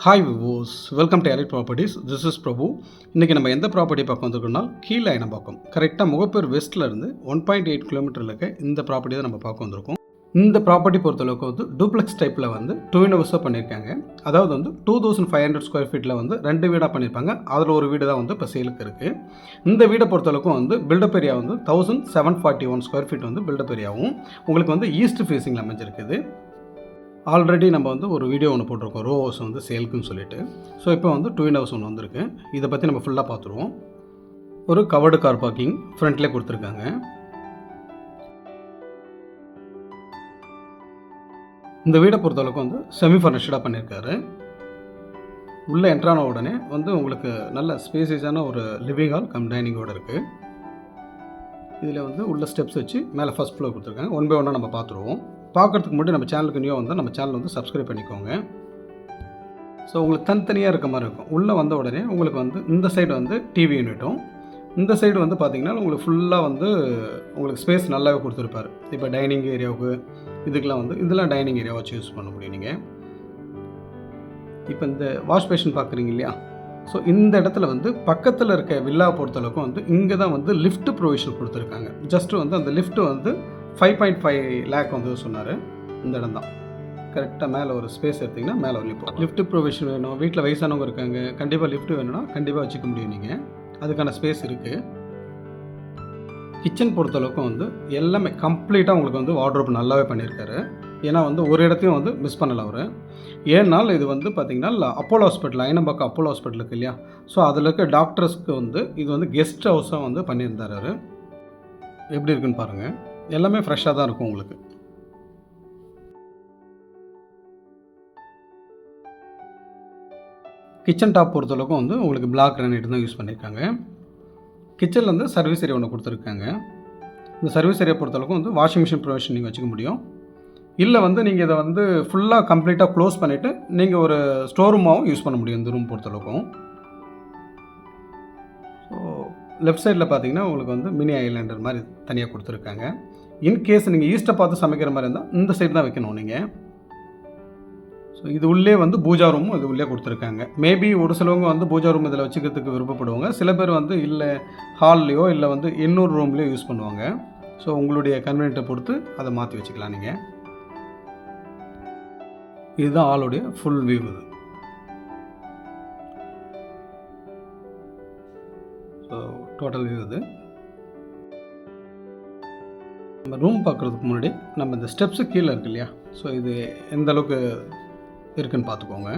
Hi viewers, welcome to Elite Properties. This is Prabhu. இன்றைக்கி நம்ம எந்த ப்ராப்பர்ட்டி பார்க்க வந்திருக்கோம்னா கீழே பார்க்கும் கரெக்டாக முகப்பேர் வெஸ்ட்லேருந்து 1.8 கிலோமீட்டரில் இருக்க இந்த ப்ராப்பர்ட்டி தான் நம்ம பார்க்க வந்திருக்கோம். இந்த ப்ராப்பர்ட்டி பொறுத்தளவுக்கு வந்து டூப்ளெக்ஸ் டைப்பில் வந்து 2 in 1 பண்ணியிருக்காங்க. அதாவது வந்து 2500 ஸ்கொயர் ஃபீட்டில் வந்து 2 வீடாக பண்ணியிருப்பாங்க. அதில் ஒரு வீடு தான் வந்து இப்போ சேலுக்கு இருக்குது. இந்த வீடை பொறுத்தளவுக்கும் வந்து பில்டப் ஏரியா வந்து 1741 ஸ்கொயர் ஃபீட் வந்து பில்டப் ஏரியாவும் உங்களுக்கு வந்து ஈஸ்ட் ஃபேஸிங்கில் அமைஞ்சிருக்குது. ஆல்ரெடி நம்ம வந்து ஒரு வீடியோ ஒன்று போட்டிருக்கோம், ரோ ஹவுஸ் வந்து சேலுக்குன்னு சொல்லிட்டு. ஸோ இப்போ வந்து 2 in 1 ஒன்று வந்திருக்கு. இதை பற்றி நம்ம ஃபுல்லாக பார்த்துருவோம். ஒரு கவர்டு கார் பார்க்கிங் ஃப்ரண்ட்லேயே கொடுத்துருக்காங்க. இந்த வீடை பொறுத்தளவுக்கு வந்து செமி ஃபர்னிஷ்டாக பண்ணியிருக்காரு. உள்ளே என்ட்ரான உடனே வந்து உங்களுக்கு நல்ல ஸ்பேசியஸான ஒரு லிவிங் ஹால் கம் டைனிங்கோடு இருக்குது. இதில் வந்து உள்ள ஸ்டெப்ஸ் வச்சு மேலே ஃபஸ்ட் ஃப்ளோர் கொடுத்துருக்காங்க. ஒன் பை ஒன்னாக நம்ம பார்த்துருவோம். பார்க்குறதுக்கு முன்னாடி நம்ம சேனலுக்கு நியூ வந்தால் நம்ம சேனல் வந்து சப்ஸ்கிரைப் பண்ணிக்கோங்க. ஸோ உங்களுக்கு தனித்தனியாக இருக்க மாதிரி இருக்கும். உள்ளே வந்த உடனே உங்களுக்கு வந்து இந்த சைடு வந்து டிவி யூனிட்டும், இந்த சைடு வந்து பார்த்திங்கன்னா உங்களுக்கு ஃபுல்லாக வந்து உங்களுக்கு ஸ்பேஸ் நல்லாவே கொடுத்துருப்பாரு. இப்போ டைனிங் ஏரியாவுக்கு இதுக்கெலாம் வந்து இதெல்லாம் டைனிங் ஏரியாவை வச்சு யூஸ் பண்ண முடியும் நீங்கள். இப்போ இந்த வாஷ் பேஷன் பார்க்குறீங்க இல்லையா? ஸோ இந்த இடத்துல வந்து பக்கத்தில் இருக்க வில்லா பொறுத்தளவுக்கும் வந்து இங்கே தான் வந்து லிஃப்ட் ப்ரொவிஷன் கொடுத்துருக்காங்க. ஜஸ்ட்டு வந்து அந்த லிஃப்ட்டு வந்து 5.5 lakh வந்து சொன்னார். இந்த இடம் தான் கரெக்டாக மேலே ஒரு ஸ்பேஸ் எடுத்திங்கன்னா மேலே ஒரு லிஃப்ட் ப்ரொவிஷன் வேணும். வீட்டில் வயசானவங்க இருக்காங்க, கண்டிப்பாக லிஃப்ட் வேணும்னா கண்டிப்பாக வச்சுக்க முடியும் நீங்கள். அதுக்கான ஸ்பேஸ் இருக்குது. கிச்சன் பொறுத்தளவுக்கும் வந்து எல்லாமே கம்ப்ளீட்டாக உங்களுக்கு வந்து வார்ட்ரோப் நல்லாவே பண்ணியிருக்காரு. ஏன்னா வந்து ஒரு இடத்தையும் வந்து மிஸ் பண்ணலை அவர். ஏன்னால் இது வந்து பார்த்திங்கன்னா அப்போலோ ஹாஸ்பிட்டல், ஐனம்பாக்கம் அப்போலோ ஹாஸ்பிட்டல் இருக்குது இல்லையா? ஸோ அதில் இருக்க டாக்டர்ஸ்க்கு வந்து இது வந்து கெஸ்ட் ஹவுஸாக வந்து பண்ணியிருந்தார் அவர். எப்படி இருக்குன்னு பாருங்கள். எல்லாமே ஃப்ரெஷ்ஷாக தான் இருக்கும் உங்களுக்கு. கிச்சன் டாப் பொறுத்தளவுக்கும் வந்து உங்களுக்கு பிளாக் கிரானைட் தான் யூஸ் பண்ணியிருக்காங்க. கிச்சனில் வந்து சர்வீஸ் ஏரியா ஒன்று கொடுத்துருக்காங்க. இந்த சர்வீஸ் ஏரியா பொறுத்தளவுக்கும் வந்து வாஷிங் மிஷின் ப்ரொவிஷன் நீங்கள் வச்சுக்க முடியும். இல்லை வந்து நீங்கள் இதை வந்து ஃபுல்லாக கம்ப்ளீட்டாக க்ளோஸ் பண்ணிவிட்டு நீங்கள் ஒரு ஸ்டோர் ரூமாகவும் யூஸ் பண்ண முடியும் இந்த ரூம் பொறுத்தளவுக்கும். ஸோ லெஃப்ட் சைடில் பார்த்தீங்கன்னா உங்களுக்கு வந்து மினி ஐலாண்டர் மாதிரி தனியாக கொடுத்துருக்காங்க. இன்கேஸ் நீங்கள் ஈஸ்ட்டை பார்த்து சமைக்கிற மாதிரி இருந்தால் இந்த சைடு தான் வைக்கணும் நீங்கள். ஸோ இது உள்ளே வந்து பூஜா ரூமும் இது உள்ளே கொடுத்துருக்காங்க. மேபி ஒரு சிலவங்க வந்து பூஜா ரூம் இதில் வச்சுக்கிறதுக்கு விருப்பப்படுவாங்க. சில பேர் வந்து இல்லை ஹால்லையோ இல்லை வந்து இன்னொரு ரூம்லேயோ யூஸ் பண்ணுவாங்க. ஸோ உங்களுடைய கன்வீனியன்ட்டை பொறுத்து அதை மாற்றி வச்சுக்கலாம் நீங்கள். இதுதான் ஆளுடைய ஃபுல் வியூ. இது ஸோ டோட்டல் வியூ இது. நம்ம ரூம் பார்க்குறதுக்கு முன்னாடி நம்ம இந்த ஸ்டெப்ஸு கீழே இருக்கு இல்லையா? ஸோ இது எந்த அளவுக்கு இருக்குன்னு பார்த்துக்கோங்க.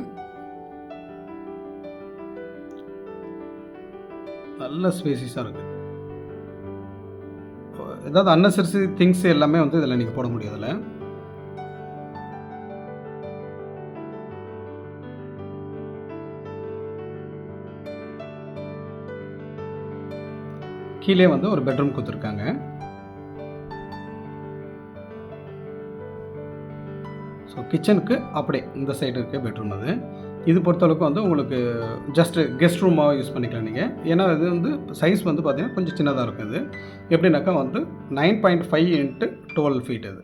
நல்ல ஸ்பேசிஸாக இருக்குது. ஏதாவது அன்னெசரி திங்ஸ் எல்லாமே வந்து இதில் நீங்கள் போட முடியாதுல்ல. கீழே வந்து ஒரு பெட்ரூம் கொடுத்துருக்காங்க. ஸோ கிச்சனுக்கு அப்படியே இந்த சைடு இருக்க பெட்ரூம் அது. இது பொறுத்தளவுக்கு வந்து உங்களுக்கு ஜஸ்ட்டு கெஸ்ட் ரூமாக யூஸ் பண்ணிக்கலாம் நீங்கள். ஏன்னா இது வந்து சைஸ் வந்து பார்த்திங்கன்னா கொஞ்சம் சின்னதாக இருக்கும். இது எப்படின்னாக்கா வந்து 9.5 x 12 feet இது.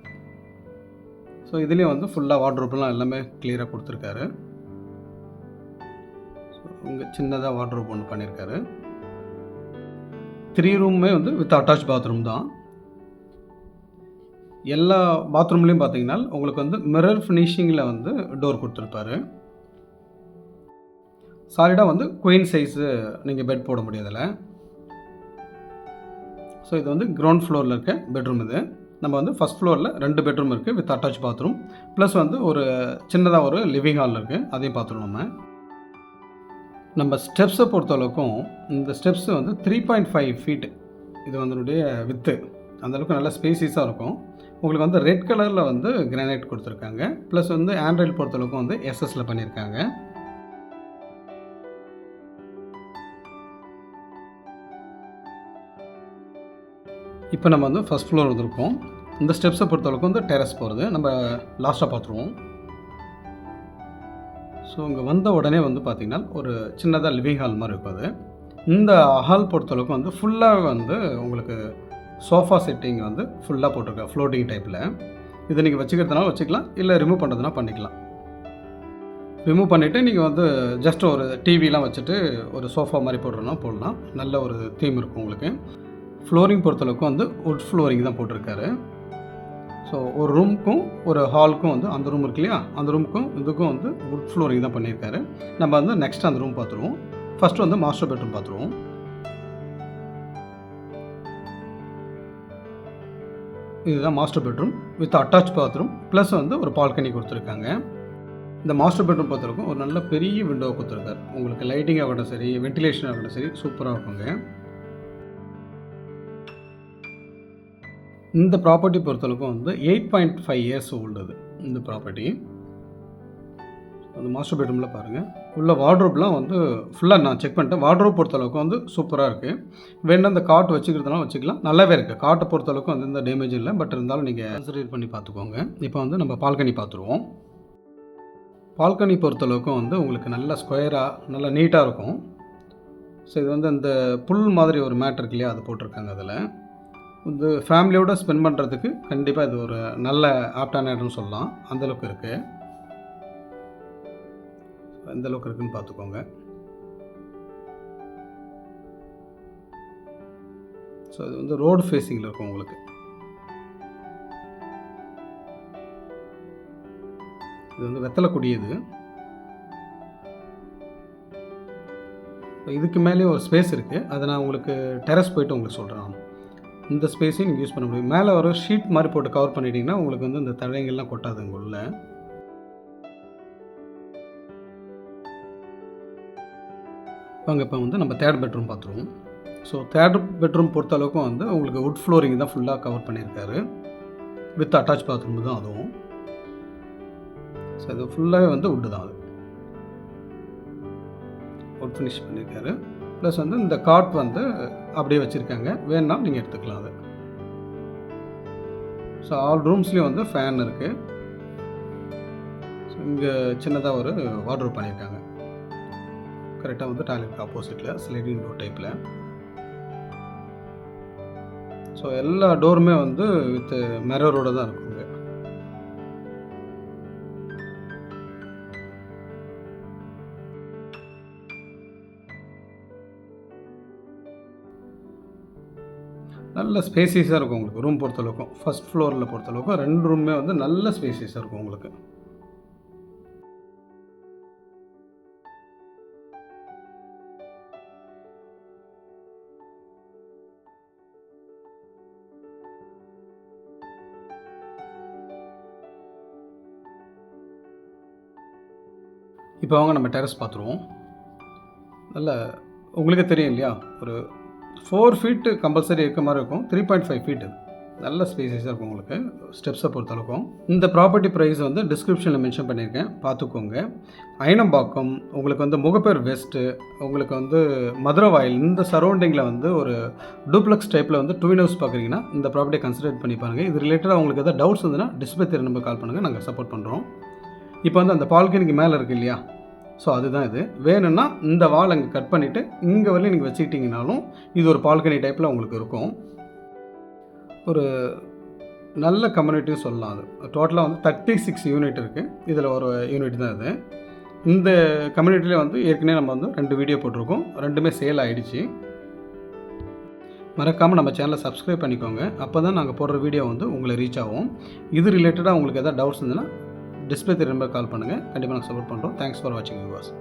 ஸோ இதுலேயும் வந்து ஃபுல்லாக வார்ட்ரோப்லாம் எல்லாமே கிளியராக கொடுத்துருக்காரு. ஸோ இங்கே சின்னதாக வார்ட்ரோப் ஒன்று பண்ணியிருக்காரு. 3 ரூமுமே வந்து வித் அட்டாச் பாத்ரூம் தான். எல்லா பாத்ரூம்லேயும் பார்த்தீங்கன்னா உங்களுக்கு வந்து மிரர் ஃபினிஷிங்கில் வந்து டோர் கொடுத்துருப்பாரு. சாலிடாக வந்து குயின் சைஸு நீங்கள் பெட் போட முடியாதில்ல. ஸோ இது வந்து கிரவுண்ட் ஃப்ளோரில் இருக்க பெட்ரூம். இது நம்ம வந்து ஃபஸ்ட் ஃப்ளோரில் 2 பெட்ரூம் இருக்குது வித் அட்டாச் பாத்ரூம். ப்ளஸ் வந்து ஒரு சின்னதாக ஒரு லிவிங் ஹால் இருக்குது, அதையும் பார்த்துருவோம். நம்ம ஸ்டெப்ஸை பொறுத்தளவுக்கும் இந்த ஸ்டெப்ஸு வந்து 3.5 feet இது வந்துடைய வித்து. அந்தளவுக்கு நல்ல ஸ்பேசிஸாக இருக்கும். உங்களுக்கு வந்து ரெட் கலரில் வந்து கிரானைட் கொடுத்துருக்காங்க. ப்ளஸ் வந்து ஆண்ட்ராய்டு பொறுத்தளவுக்கும் வந்து எஸ்எஸ்ல பண்ணியிருக்காங்க. இப்போ நம்ம வந்து ஃபஸ்ட் ஃப்ளோர் வந்திருக்கோம். இந்த ஸ்டெப்ஸை பொறுத்தளவுக்கு வந்து டெரஸ் போகிறது நம்ம லாஸ்ட்டாக பார்த்துருவோம். ஸோ இங்கே வந்த உடனே வந்து பார்த்திங்கன்னா ஒரு சின்னதாக லிவிங் ஹால் மாதிரி இருக்கும். அது இந்த ஹால் பொறுத்தளவுக்கு வந்து ஃபுல்லாக வந்து உங்களுக்கு சோஃபா செட்டிங் வந்து ஃபுல்லாக போட்டிருக்கேன் ஃப்ளோட்டிங் டைப்பில். இதை நீங்கள் வச்சுக்கிறதுனால வச்சுக்கலாம், இல்லை ரிமூவ் பண்ணுறதுனா பண்ணிக்கலாம். ரிமூவ் பண்ணிவிட்டு நீங்கள் வந்து ஜஸ்ட் ஒரு டிவிலாம் வச்சுட்டு ஒரு சோஃபா மாதிரி போடுறோன்னா போடலாம். நல்ல ஒரு தீம் இருக்கும் உங்களுக்கு. ஃப்ளோரிங் பொறுத்தளவுக்கு வந்து வுட் ஃப்ளோரிங் தான் போட்டிருக்காரு. ஸோ ஒரு ரூமுக்கும் ஒரு ஹாலுக்கும் வந்து அந்த ரூம் இருக்கு இல்லையா, அந்த ரூமுக்கும் இதுக்கும் வந்து வுட் ஃப்ளோரிங் தான் பண்ணியிருக்காரு. நம்ம வந்து நெக்ஸ்ட் அந்த ரூம் பார்த்துருவோம். ஃபஸ்ட்டு வந்து மாஸ்டர் பெட்ரூம் பார்த்துருவோம். இதுதான் master bedroom with attach bathroom plus வந்து ஒரு பால்கனி கொடுத்துருக்காங்க. இந்த மாஸ்டர் பெட்ரூம் பொறுத்தவரைக்கும் ஒரு நல்ல பெரிய விண்டோ கொடுத்துருக்காரு. உங்களுக்கு லைட்டிங் ஆகட்டும் சரி, வென்டிலேஷன் ஆகட்டும் சரி, சூப்பராக இருக்குங்க. இந்த ப்ராப்பர்ட்டி பொறுத்தளவுக்கும் வந்து 8.5 இயர்ஸ் ஓல்டு இந்த ப்ராப்பர்ட்டி. அந்த மாஸ்டர் பெட்ரூமில் பாருங்கள், உள்ள வார்ட்ரோப்லாம் வந்து ஃபுல்லாக நான் செக் பண்ணிட்டேன். வார்ட்ரோப் பொறுத்தளவுக்கு வந்து சூப்பராக இருக்குது. வேணால் இந்த காட் வச்சுக்கிறதுனால வச்சுக்கலாம், நல்லாவே இருக்குது. காட்டை பொறுத்தளவுக்கு வந்து எந்த டேமேஜ் இல்லை, பட் இருந்தாலும் நீங்கள் கன்சிடர் பண்ணி பார்த்துக்கோங்க. இப்போ வந்து நம்ம பால்கனி பார்த்துருவோம். பால்கனி பொறுத்தளவுக்கும் வந்து உங்களுக்கு நல்ல ஸ்கொயராக நல்லா நீட்டாக இருக்கும். ஸோ இது வந்து அந்த புல் மாதிரி ஒரு மேட் இருக்கு இல்லையா, அது போட்டிருக்காங்க. அதில் வந்து ஃபேமிலியோடு ஸ்பெண்ட் பண்ணுறதுக்கு கண்டிப்பாக இது ஒரு நல்ல ஆப்டான இடம்னு சொல்லலாம். அந்தளவுக்கு இருக்குது. எந்த அளவுக்கு இருக்குதுன்னு பார்த்துக்கோங்க. ஸோ இது வந்து ரோடு ஃபேஸிங்கில் இருக்கும் உங்களுக்கு. இது வந்து வெத்தலைக்குடியது. இதுக்கு மேலே ஒரு ஸ்பேஸ் இருக்குது, அதை நான் உங்களுக்கு டெரஸ் போய்ட்டு உங்களுக்கு சொல்கிறேன். இந்த ஸ்பேஸையும் நீங்கள் யூஸ் பண்ண முடியும். மேலே ஒரு ஷீட் மாதிரி போட்டு கவர் பண்ணிட்டீங்கன்னா உங்களுக்கு வந்து இந்த தழைங்கள்லாம் கொட்டாதுங்க உள்ள. வாங்க இப்போ வந்து நம்ம தேர்ட் பெட்ரூம் பார்த்துருவோம். ஸோ தேர்ட் பெட்ரூம் பொறுத்த அளவுக்கும் வந்து உங்களுக்கு வுட் ஃப்ளோரிங் தான் ஃபுல்லாக கவர் பண்ணியிருக்காரு. வித் அட்டாச் பாத்ரூம் தான் அதுவும். ஸோ இது ஃபுல்லாகவே வந்து வுட்டு தான், அது வுட் ஃபினிஷ் பண்ணியிருக்காரு. ப்ளஸ் வந்து இந்த காட் வந்து அப்படியே வச்சுருக்காங்க, வேணுனாலும் நீங்கள் எடுத்துக்கலாம் அது. ஸோ ஆல் ரூம்ஸ்லேயும் வந்து ஃபேன் இருக்குது. ஸோ இங்கே சின்னதாக ஒரு வார்ட்ரோப் பண்ணியிருக்காங்க. கரெக்டாக வந்து டாய்லெட் ஆப்போசிட்டில் ஸ்லைடிங் டோர் டைப்பில். ஸோ எல்லா டோருமே வந்து வித் மிரரோடு தான் இருக்குங்க. நல்ல ஸ்பேசியஸாக இருக்கும் உங்களுக்கு ரூம் பொறுத்தளவுக்கும். ஃபஸ்ட் ஃப்ளோரில் பொறுத்தளவுக்கும் 2 ரூமே வந்து நல்ல ஸ்பேசியஸாக இருக்கும் உங்களுக்கு. இப்போ வாங்க நம்ம டெரஸ் பார்த்துருவோம். நல்ல உங்களுக்கே தெரியும் இல்லையா, ஒரு 4 ஃபீட்டு கம்பல்சரி இருக்க மாதிரி இருக்கும். 3.5 ஃபீட் நல்ல ஸ்பேசியஸாக இருக்கும் உங்களுக்கு ஸ்டெப்ஸை பொறுத்தளவுக்கும். இந்த ப்ராப்பர்ட்டி ப்ரைஸ் வந்து டிஸ்கிரிப்ஷனில் மென்ஷன் பண்ணியிருக்கேன், பார்த்துக்கோங்க. அயனம்பாக்கம், உங்களுக்கு வந்து முகப்பேர் வெஸ்ட்டு, உங்களுக்கு வந்து மதுரவாயில், இந்த சரௌண்டிங்கில் வந்து ஒரு டூப்ளெக்ஸ் டைப்பில் வந்து 2 ஹவுஸ் பார்க்குறீங்கன்னா இந்த ப்ராப்பர்ட்டியை கன்சிடர் பண்ணி பாருங்கள். இது ரிலேட்டடாக உங்களுக்கு எதாவது டவுட்ஸ் இருந்ததுன்னா டிஸ்பிளே தெரிய நம்பர் கால் பண்ணுங்கள், நாங்கள் சப்போர்ட் பண்ணுறோம். இப்போ வந்து அந்த பால்கனிக்கு மேலே இருக்குது இல்லையா, ஸோ அதுதான் இது. வேணும்னா இந்த வால் அங்கே கட் பண்ணிவிட்டு இங்கே வரையும் நீங்கள் வச்சுக்கிட்டிங்கனாலும் இது ஒரு பால்கனி டைப்பில் உங்களுக்கு இருக்கும். ஒரு நல்ல கம்யூனிட்டியும் சொல்லலாம். அது டோட்டலாக வந்து 36 யூனிட் இருக்குது, இதில் ஒரு யூனிட் தான் இது. இந்த கம்யூனிட்டியில் வந்து ஏற்கனவே நம்ம வந்து 2 வீடியோ போட்டிருக்கோம், 2மே சேல் ஆகிடுச்சு. மறக்காமல் நம்ம சேனலை சப்ஸ்கிரைப் பண்ணிக்கோங்க, அப்போ தான் நாங்கள் போடுற வீடியோ வந்து உங்களை ரீச் ஆகும். இது ரிலேட்டடாக உங்களுக்கு எதாவது டவுட்ஸ் இருந்ததுன்னா டிஸ்பிளே தெரிய நம்பர் கால் பண்ணுங்கள், கண்டிப்பாக நாங்கள் சப்போர்ட் பண்ணுறோம். தேங்க்ஸ் ஃபார் வாட்சிங் வியூவர்ஸ்.